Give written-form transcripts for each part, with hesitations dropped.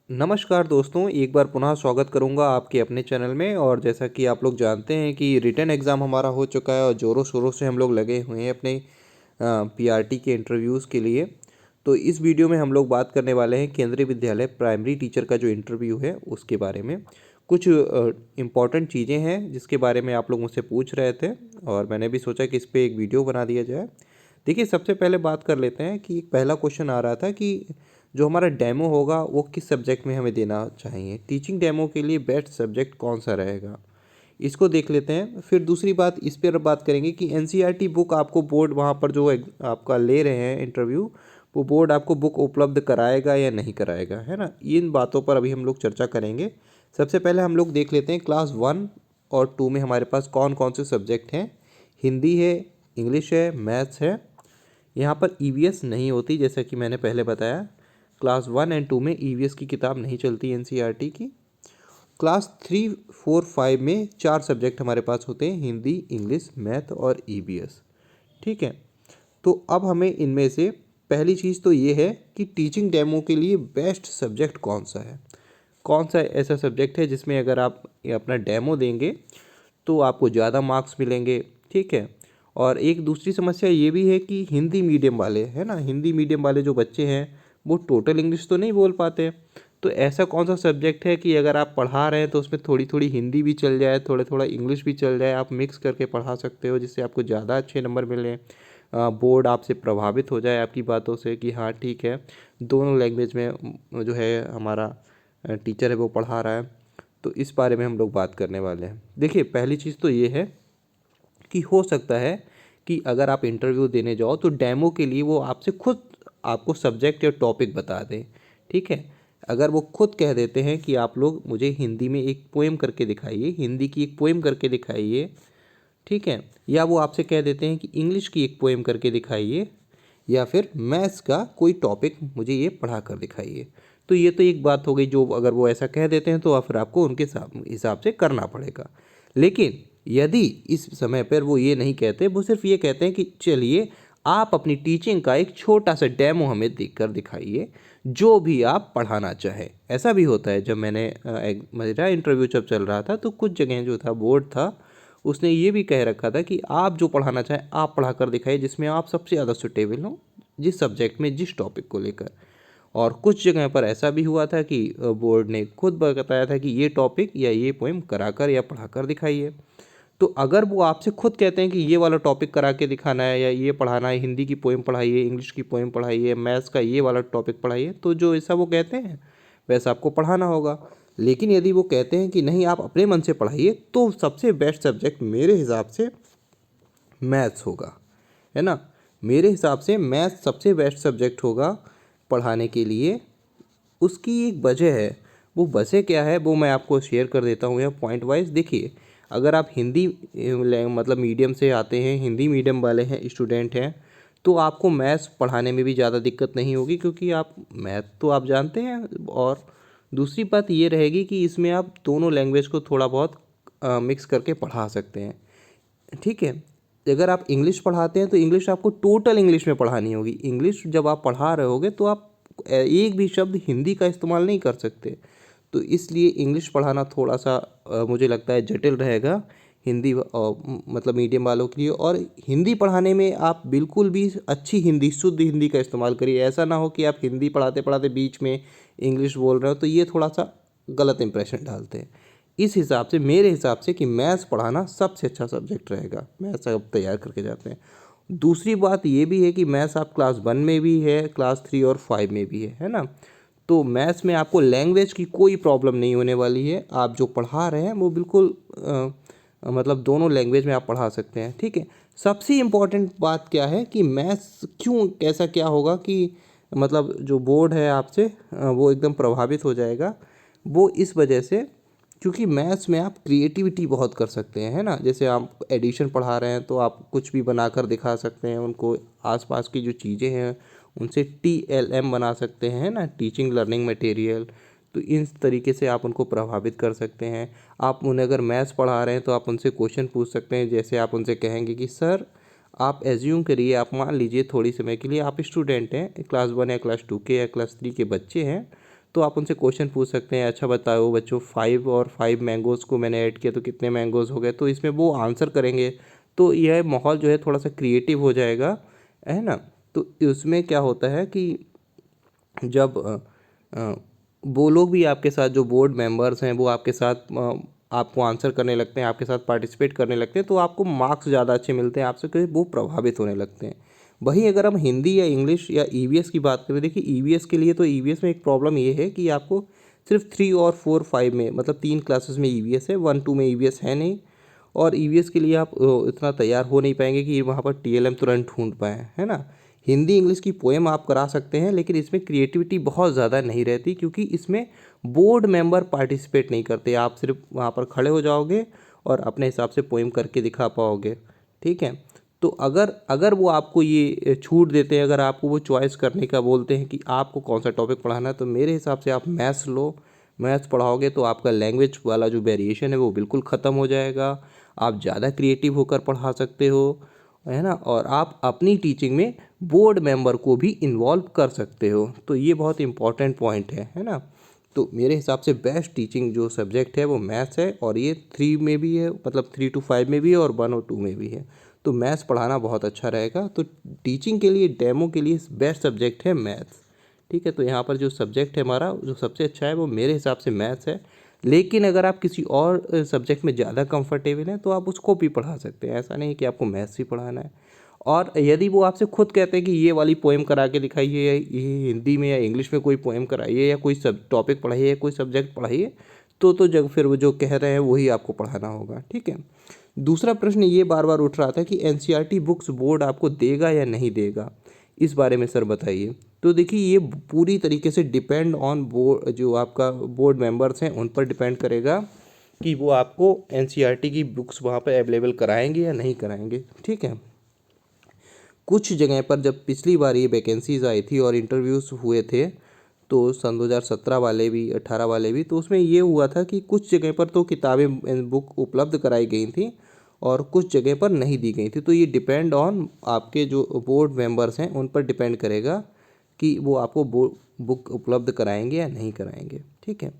नमस्कार दोस्तों, एक बार पुनः स्वागत करूंगा आपके अपने चैनल में। और जैसा कि आप लोग जानते हैं कि रिटन एग्ज़ाम हमारा हो चुका है और ज़ोरों शोरों से हम लोग लगे हुए हैं अपने पीआरटी के इंटरव्यूज़ के लिए। तो इस वीडियो में हम लोग बात करने वाले हैं केंद्रीय विद्यालय प्राइमरी टीचर का जो इंटरव्यू है उसके बारे में। कुछ इम्पॉर्टेंट चीज़ें हैं जिसके बारे में आप लोग मुझसे पूछ रहे थे और मैंने भी सोचा कि इस पर एक वीडियो बना दिया जाए। देखिए, सबसे पहले बात कर लेते हैं कि पहला क्वेश्चन आ रहा था कि जो हमारा डेमो होगा वो किस सब्जेक्ट में हमें देना चाहिए। टीचिंग डेमो के लिए बेस्ट सब्जेक्ट कौन सा रहेगा, इसको देख लेते हैं। फिर दूसरी बात इस पर बात करेंगे कि एनसीईआरटी बुक आपको बोर्ड वहाँ पर जो आपका ले रहे हैं इंटरव्यू, वो बोर्ड आपको बुक उपलब्ध कराएगा या नहीं कराएगा, है ना। इन बातों पर अभी हम लोग चर्चा करेंगे। सबसे पहले हम लोग देख लेते हैं क्लास 1 और 2 में हमारे पास कौन कौन से सब्जेक्ट हैं। हिंदी है, इंग्लिश है, मैथ्स है। यहाँ पर ईवीएस नहीं होती, जैसा कि मैंने पहले बताया। क्लास 1 एंड 2 में ईवीएस की किताब नहीं चलती एनसीईआरटी की। क्लास 3, 4, 5 में 4 सब्जेक्ट हमारे पास होते हैं, हिंदी, इंग्लिश, मैथ और ईवीएस। ठीक है। तो अब हमें इनमें से पहली चीज़ तो ये है कि टीचिंग डेमो के लिए बेस्ट सब्जेक्ट कौन सा है। कौन सा ऐसा सब्जेक्ट है जिसमें अगर आप ये अपना डेमो देंगे तो आपको ज़्यादा मार्क्स मिलेंगे। ठीक है। और एक दूसरी समस्या ये भी है कि हिंदी मीडियम वाले, है ना, हिंदी मीडियम वाले जो बच्चे हैं वो टोटल इंग्लिश तो नहीं बोल पाते। तो ऐसा कौन सा सब्जेक्ट है कि अगर आप पढ़ा रहे हैं तो उसमें थोड़ी थोड़ी हिंदी भी चल जाए, थोड़ा थोड़ा इंग्लिश भी चल जाए, आप मिक्स करके पढ़ा सकते हो जिससे आपको ज़्यादा अच्छे नंबर मिलें। बोर्ड आपसे प्रभावित हो जाए आपकी बातों से कि हाँ ठीक है, दोनों लैंग्वेज में जो है हमारा टीचर है वो पढ़ा रहा है। तो इस बारे में हम लोग बात करने वाले हैं। देखिए, पहली चीज़ तो ये है कि हो सकता है कि अगर आप इंटरव्यू देने जाओ तो डेमो के लिए वो आपसे खुद आपको सब्जेक्ट या टॉपिक बता दें। ठीक है। अगर वो खुद कह देते हैं कि आप लोग मुझे हिंदी में एक पोएम करके दिखाइए, हिंदी की एक पोएम करके दिखाइए, ठीक है, या वो आपसे कह देते हैं कि इंग्लिश की एक पोएम करके दिखाइए, या फिर मैथ्स का कोई टॉपिक मुझे ये पढ़ा कर दिखाइए, तो ये तो एक बात हो गई। जो अगर वो ऐसा कह देते हैं तो फिर आपको उनके हिसाब से करना पड़ेगा। लेकिन यदि इस समय पर वो ये नहीं कहते, वो सिर्फ ये कहते हैं कि चलिए आप अपनी टीचिंग का एक छोटा सा डेमो हमें देख कर दिखाइए, जो भी आप पढ़ाना चाहें। ऐसा भी होता है, जब मेरा इंटरव्यू जब चल रहा था तो कुछ जगह जो था बोर्ड था उसने ये भी कह रखा था कि आप जो पढ़ाना चाहें आप पढ़ा कर दिखाइए, जिसमें आप सबसे ज़्यादा सुटेबल हो, जिस सब्जेक्ट में, जिस टॉपिक को लेकर। और कुछ जगह पर ऐसा भी हुआ था कि बोर्ड ने खुद बताया था कि ये टॉपिक या ये पोएम कराकर या पढ़ाकर दिखाइए। तो अगर वो आपसे खुद कहते हैं कि ये वाला टॉपिक करा के दिखाना है या ये पढ़ाना है, हिंदी की पोएम पढ़ाइए, इंग्लिश की पोएम पढ़ाइए, मैथ्स का ये वाला टॉपिक पढ़ाइए, तो जो ऐसा वो कहते हैं वैसा आपको पढ़ाना होगा। लेकिन यदि वो कहते हैं कि नहीं आप अपने मन से पढ़ाइए, तो सबसे बेस्ट सब्जेक्ट मेरे हिसाब से मैथ्स होगा, है ना। मेरे हिसाब से मैथ्स सबसे बेस्ट सब्जेक्ट होगा पढ़ाने के लिए। उसकी एक वजह है, वो वजह क्या है वो मैं आपको शेयर कर देता हूँ यहाँ पॉइंट वाइज। देखिए, अगर आप हिंदी मतलब मीडियम से आते हैं, हिंदी मीडियम वाले हैं, स्टूडेंट हैं, तो आपको मैथ्स पढ़ाने में भी ज़्यादा दिक्कत नहीं होगी, क्योंकि आप मैथ तो आप जानते हैं। और दूसरी बात ये रहेगी कि इसमें आप दोनों लैंग्वेज को थोड़ा बहुत मिक्स करके पढ़ा सकते हैं। ठीक है। अगर आप इंग्लिश पढ़ाते हैं तो इंग्लिश आपको टोटल इंग्लिश में पढ़ानी होगी। इंग्लिश जब आप पढ़ा रहे होगे तो आप एक भी शब्द हिंदी का इस्तेमाल नहीं कर सकते। तो इसलिए इंग्लिश पढ़ाना थोड़ा सा मुझे लगता है जटिल रहेगा हिंदी मतलब मीडियम वालों के लिए। और हिंदी पढ़ाने में आप बिल्कुल भी अच्छी हिंदी, शुद्ध हिंदी का इस्तेमाल करिए। ऐसा ना हो कि आप हिंदी पढ़ाते पढ़ाते बीच में इंग्लिश बोल रहे हो, तो ये थोड़ा सा गलत इंप्रेशन डालते हैं। इस हिसाब से, मेरे हिसाब से, कि मैथ्स पढ़ाना सबसे अच्छा सब्जेक्ट रहेगा। मैथ्स आप तैयार करके जाते हैं। दूसरी बात ये भी है कि मैथ्स आप क्लास 1 में भी है, क्लास 3 और 5 में भी है ना। तो मैथ्स में आपको लैंग्वेज की कोई प्रॉब्लम नहीं होने वाली है। आप जो पढ़ा रहे हैं वो बिल्कुल मतलब दोनों लैंग्वेज में आप पढ़ा सकते हैं। ठीक है। सबसे इम्पॉर्टेंट बात क्या है कि मैथ्स क्यों, कैसा क्या होगा कि मतलब जो बोर्ड है आपसे वो एकदम प्रभावित हो जाएगा। वो इस वजह से, क्योंकि मैथ्स में आप क्रिएटिविटी बहुत कर सकते हैं, है ना। जैसे आप एडिशन पढ़ा रहे हैं तो आप कुछ भी बनाकर दिखा सकते हैं उनको। आसपास की जो चीज़ें हैं उनसे टीएलएम बना सकते हैं ना, टीचिंग लर्निंग मटेरियल। तो इस तरीके से आप उनको प्रभावित कर सकते हैं। आप उन्हें अगर मैथ्स पढ़ा रहे हैं तो आप उनसे क्वेश्चन पूछ सकते हैं। जैसे आप उनसे कहेंगे कि सर आप एज्यूम करिए, आप मान लीजिए थोड़ी समय के लिए आप स्टूडेंट हैं, क्लास 1 या क्लास 2 के या क्लास 3 के बच्चे हैं, तो आप उनसे क्वेश्चन पूछ सकते हैं, अच्छा बताओ बच्चों 5 और 5 मैंगोज़ को मैंने ऐड किया तो कितने मैंगोज़ हो गए, तो इसमें वो आंसर करेंगे। तो यह माहौल जो है थोड़ा सा क्रिएटिव हो जाएगा, है ना। तो उसमें क्या होता है कि जब वो लोग भी आपके साथ, जो बोर्ड मेंबर्स हैं वो आपके साथ आपको आंसर करने लगते हैं, आपके साथ पार्टिसिपेट करने लगते हैं, तो आपको मार्क्स ज़्यादा अच्छे मिलते हैं आपसे, क्योंकि वो प्रभावित होने लगते हैं। वहीं अगर हम हिंदी या इंग्लिश या ईवीएस की बात करें, देखिए ईवीएस के लिए, तो ईवीएस में एक प्रॉब्लम ये है कि आपको सिर्फ 3 और 4 5 में, मतलब 3 क्लासेस में ईवीएस है, 1 2 में ईवीएस है नहीं। और ईवीएस के लिए आप इतना तैयार हो नहीं पाएंगे कि वहाँ पर टीएलएम तुरंत ढूंढ पाएँ, है ना। हिंदी इंग्लिश की पोएम आप करा सकते हैं, लेकिन इसमें क्रिएटिविटी बहुत ज़्यादा नहीं रहती, क्योंकि इसमें बोर्ड मेंबर पार्टिसिपेट नहीं करते। आप सिर्फ वहाँ पर खड़े हो जाओगे और अपने हिसाब से पोएम करके दिखा पाओगे, ठीक है। तो अगर अगर वो आपको ये छूट देते हैं, अगर आपको वो चॉइस करने का बोलते हैं कि आपको कौन सा टॉपिक पढ़ाना है, तो मेरे हिसाब से आप मैथ्स लो। मैथ्स पढ़ाओगे तो आपका लैंग्वेज वाला जो वेरिएशन है वो बिल्कुल ख़त्म हो जाएगा। आप ज़्यादा क्रिएटिव होकर पढ़ा सकते हो, है ना। और आप अपनी टीचिंग में बोर्ड मेंबर को भी इन्वॉल्व कर सकते हो, तो ये बहुत इंपॉर्टेंट पॉइंट है ना। तो मेरे हिसाब से बेस्ट टीचिंग जो सब्जेक्ट है वो मैथ्स है, और ये 3 में भी है, मतलब 3 to 5 में भी है और 1 और 2 में भी है। तो मैथ्स पढ़ाना बहुत अच्छा रहेगा। तो टीचिंग के लिए, डेमो के लिए बेस्ट सब्जेक्ट है मैथ्स, ठीक है। तो यहाँ पर जो सब्जेक्ट है हमारा, जो सबसे अच्छा है वो मेरे हिसाब से मैथ्स है। लेकिन अगर आप किसी और सब्जेक्ट में ज़्यादा कंफर्टेबल हैं तो आप उसको भी पढ़ा सकते हैं, ऐसा नहीं कि आपको मैथ्स ही पढ़ाना है। और यदि वो आपसे खुद कहते हैं कि ये वाली पोएम करा के दिखाइए, या ये हिंदी में या इंग्लिश में कोई पोएम कराइए, या कोई सब टॉपिक पढ़ाइए, या कोई सब्जेक्ट पढ़ाइए, तो जब फिर वो जो कह रहे हैं वही आपको पढ़ाना होगा, ठीक है। दूसरा प्रश्न ये बार बार उठ रहा था कि एनसीईआरटी बुक्स बोर्ड आपको देगा या नहीं देगा, इस बारे में सर बताइए। तो देखिए, ये पूरी तरीके से डिपेंड ऑन बोर्ड, जो आपका बोर्ड मेंबर्स हैं उन पर डिपेंड करेगा कि वो आपको एनसीईआरटी की बुक्स वहाँ पर अवेलेबल कराएंगे या नहीं कराएंगे, ठीक है। कुछ जगह पर जब पिछली बार ये वैकेंसीज आई थी और इंटरव्यूज़ हुए थे, तो सन 2017 वाले भी, 18 वाले भी, तो उसमें ये हुआ था कि कुछ जगह पर तो किताबें बुक उपलब्ध कराई गई थी और कुछ जगह पर नहीं दी गई थी। तो ये डिपेंड ऑन आपके जो बोर्ड मेंबर्स हैं उन पर डिपेंड करेगा कि वो आपको बुक उपलब्ध कराएंगे या नहीं कराएंगे, ठीक है।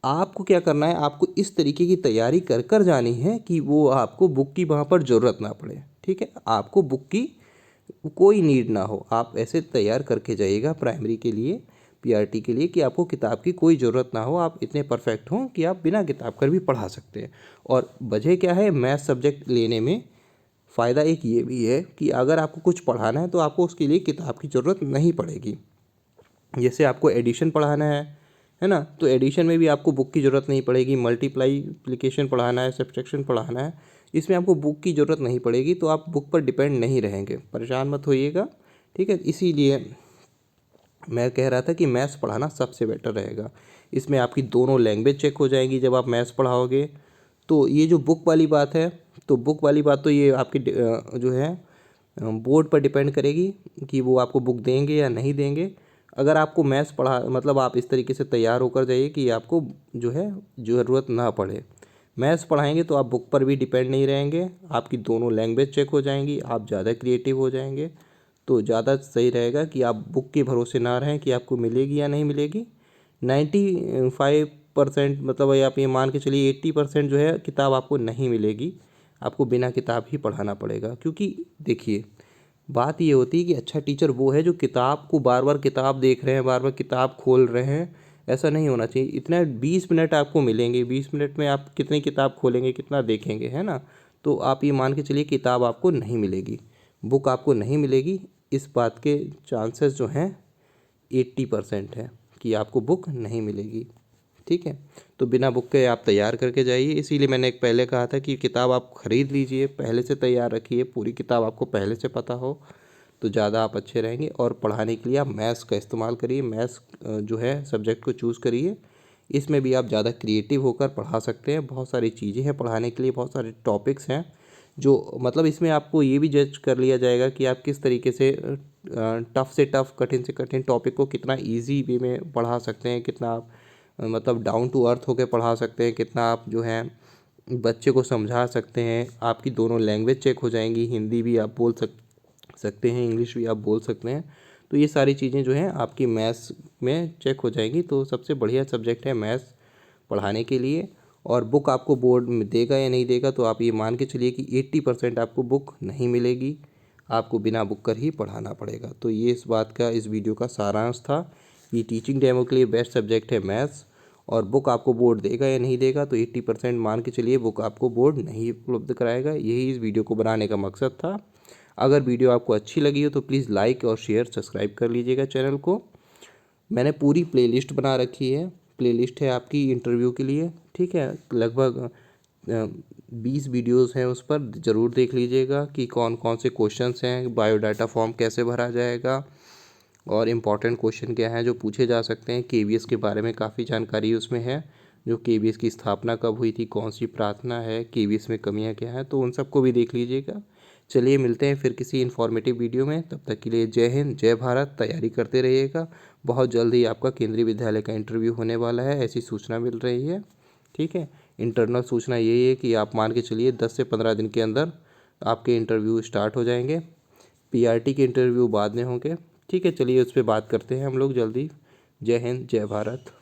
आपको क्या करना है, आपको इस तरीके की तैयारी कर कर जानी है कि वो आपको बुक की वहाँ पर ज़रूरत ना पड़े, ठीक है। आपको बुक की कोई नीड ना हो, आप ऐसे तैयार करके जाइएगा प्राइमरी के लिए, पीआरटी के लिए, कि आपको किताब की कोई ज़रूरत ना हो, आप इतने परफेक्ट हों कि आप बिना किताब कर भी पढ़ा सकते हैं। और वजह क्या है, मैथ सब्जेक्ट लेने में फ़ायदा एक ये भी है कि अगर आपको कुछ पढ़ाना है तो आपको उसके लिए किताब की ज़रूरत नहीं पड़ेगी। जैसे आपको एडिशन पढ़ाना है ना, तो एडिशन में भी आपको बुक की ज़रूरत नहीं पड़ेगी। मल्टीप्लिकेशन पढ़ाना है, सब्ट्रैक्शन पढ़ाना है, इसमें आपको बुक की ज़रूरत नहीं पड़ेगी, तो आप बुक पर डिपेंड नहीं रहेंगे, परेशान मत होइएगा, ठीक है। इसीलिए मैं कह रहा था कि मैथ्स पढ़ाना सबसे बेटर रहेगा। इसमें आपकी दोनों लैंग्वेज चेक हो जाएंगी जब आप मैथ्स पढ़ाओगे। तो ये जो बुक वाली बात है, तो बुक वाली बात तो ये आपकी जो है बोर्ड पर डिपेंड करेगी कि वो आपको बुक देंगे या नहीं देंगे। अगर आपको मैथ्स पढ़ा, मतलब आप इस तरीके से तैयार होकर जाइए कि आपको जो है ज़रूरत ना पड़े। मैथ्स पढ़ाएंगे तो आप बुक पर भी डिपेंड नहीं रहेंगे, आपकी दोनों लैंग्वेज चेक हो जाएंगी, आप ज़्यादा क्रिएटिव हो जाएंगे। तो ज़्यादा सही रहेगा कि आप बुक के भरोसे ना रहें कि आपको मिलेगी या नहीं मिलेगी। 95% मतलब ये आप ये मान के चलिए 80% जो है किताब आपको नहीं मिलेगी, आपको बिना किताब ही पढ़ाना पड़ेगा। क्योंकि देखिए, बात ये होती है कि अच्छा टीचर वो है जो किताब को बार बार किताब देख रहे हैं, बार बार किताब खोल रहे हैं, ऐसा नहीं होना चाहिए। इतना 20 मिनट आपको मिलेंगे, 20 मिनट में आप कितनी किताब खोलेंगे, कितना देखेंगे, है ना। तो आप ये मान के चलिए किताब आपको नहीं मिलेगी, बुक आपको नहीं मिलेगी। इस बात के चांसेस जो हैं 80% है कि आपको बुक नहीं मिलेगी, ठीक है। तो बिना बुक के आप तैयार करके जाइए। इसीलिए मैंने एक पहले कहा था कि किताब आप ख़रीद लीजिए, पहले से तैयार रखिए, पूरी किताब आपको पहले से पता हो तो ज़्यादा आप अच्छे रहेंगे। और पढ़ाने के लिए आप मैथ्स का इस्तेमाल करिए, मैथ्स जो है सब्जेक्ट को चूज़ करिए। इसमें भी आप ज़्यादा क्रिएटिव होकर पढ़ा सकते हैं। बहुत सारी चीज़ें हैं पढ़ाने के लिए, बहुत सारे टॉपिक्स हैं जो, मतलब इसमें आपको ये भी जज कर लिया जाएगा कि आप किस तरीके से टफ़ से टफ़, कठिन से कठिन टॉपिक को कितना ईजी वे में पढ़ा सकते हैं, कितना आप मतलब डाउन टू अर्थ होकर पढ़ा सकते हैं, कितना आप जो है बच्चे को समझा सकते हैं। आपकी दोनों लैंग्वेज चेक हो जाएंगी, हिंदी भी आप बोल सकते हैं, इंग्लिश भी आप बोल सकते हैं। तो ये सारी चीज़ें जो हैं आपकी मैथ्स में चेक हो जाएंगी। तो सबसे बढ़िया सब्जेक्ट है मैथ्स पढ़ाने के लिए। और बुक आपको बोर्ड में देगा या नहीं देगा, तो आप ये मान के चलिए कि 80% आपको बुक नहीं मिलेगी, आपको बिना बुक कर ही पढ़ाना पड़ेगा। तो ये इस बात का इस वीडियो का सारांश था कि टीचिंग डेमो के लिए बेस्ट सब्जेक्ट है मैथ्स। और बुक आपको बोर्ड देगा या नहीं देगा, तो 80% मान के चलिए बुक आपको बोर्ड नहीं उपलब्ध कराएगा। यही इस वीडियो को बनाने का मकसद था। अगर वीडियो आपको अच्छी लगी हो तो प्लीज़ लाइक और शेयर सब्सक्राइब कर लीजिएगा चैनल को। मैंने पूरी प्लेलिस्ट बना रखी है, प्लेलिस्ट है आपकी इंटरव्यू के लिए, ठीक है। लगभग 20 वीडियोस हैं, उस पर ज़रूर देख लीजिएगा कि कौन कौन से क्वेश्चंस हैं, बायोडाटा फॉर्म कैसे भरा जाएगा और इम्पॉर्टेंट क्वेश्चन क्या है जो पूछे जा सकते हैं। केवीएस के बारे में काफ़ी जानकारी उसमें है, जो केवीएस की स्थापना कब हुई थी, कौन सी प्रार्थना है, केवीएस में कमियां क्या हैं, तो उन सबको भी देख लीजिएगा। चलिए मिलते हैं फिर किसी इन्फॉर्मेटिव वीडियो में, तब तक के लिए जय हिंद जय भारत। तैयारी करते रहिएगा, बहुत जल्द ही आपका केंद्रीय विद्यालय का इंटरव्यू होने वाला है, ऐसी सूचना मिल रही है, ठीक है। इंटरनल सूचना यही है कि आप मान के चलिए 10 से 15 दिन के अंदर आपके इंटरव्यू स्टार्ट हो जाएंगे। पीआरटी के इंटरव्यू बाद में होंगे, ठीक है। चलिए उस पर बात करते हैं हम लोग जल्दी। जय हिंद जय भारत।